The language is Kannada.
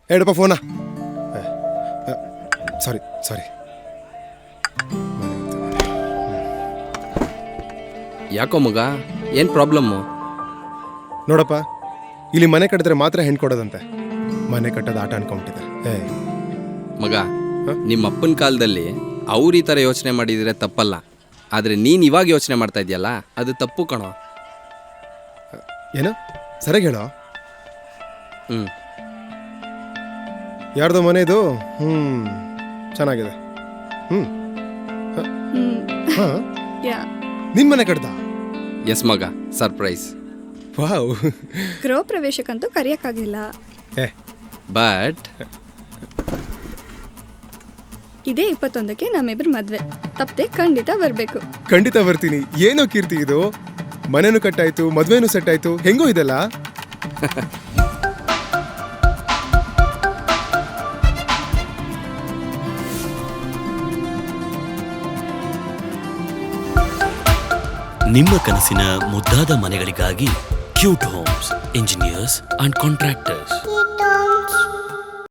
ಹೇಳಪ್ಪ ಫೋನಾ. ಸಾರಿ ಸಾರಿ. ಯಾಕೋ ಮಗ, ಏನು ಪ್ರಾಬ್ಲಮ್ಮು? ನೋಡಪ್ಪ, ಇಲ್ಲಿ ಮನೆ ಕಟ್ಟಿದ್ರೆ ಮಾತ್ರ ಹೆಣ್ಣು ಕೊಡೋದಂತೆ. ಮನೆ ಕಟ್ಟೋದು ಆಟ ಅನ್ಕೊಂಬಿಟ್ಟಿದೆ. ಮಗ, ನಿಮ್ಮ ಅಪ್ಪನ ಕಾಲದಲ್ಲಿ ಅವ್ರು ಈ ಥರ ಯೋಚನೆ ಮಾಡಿದರೆ ತಪ್ಪಲ್ಲ. ಆದರೆ ನೀನು ಇವಾಗ ಯೋಚನೆ ಮಾಡ್ತಾ ಇದೆಯಲ್ಲ, ಅದು ತಪ್ಪು ಕಣೋ. ಏನು ಸರಿಯಾಗಿ ಹೇಳೋ. ಹ್ಞೂ, ಯಾರ್ದೋ ಮನೆ ಇದು? ಚೆನ್ನಾಗಿದೆ. ಹಾಂ, ನಿನ್ನ ಮನೆ ಕಟ್ದ? ಎಸ್ ಮಗ, ಸರ್ಪ್ರೈಸ್. ವಾವ್. ಗೃಹ ಪ್ರವೇಶಕ್ಕಂತೂ ಕರೆಯಕ್ಕಾಗಿಲ್ಲ. ಬಟ್ ಇದೇ 21ಕ್ಕೆ ನಮ್ಮಿಬ್ರು ಮದ್ವೆ. ತಪ್ಪದೆ ಖಂಡಿತ ಬರಬೇಕು. ಖಂಡಿತ ಬರ್ತೀನಿ. ಏನೋ ಕೀರ್ತಿ ಇದು, ಮನೆನೂ ಕಟ್ಟಾಯ್ತು, ಮದ್ವೆನೂ ಸೆಟ್ ಆಯ್ತು, ಹೆಂಗೋ ಇದೆಲ್ಲ. ನಿಮ್ಮ ಕನಸಿನ ಮುದ್ದಾದ ಮನೆಗಳಿಗಾಗಿ cute homes, engineers and contractors.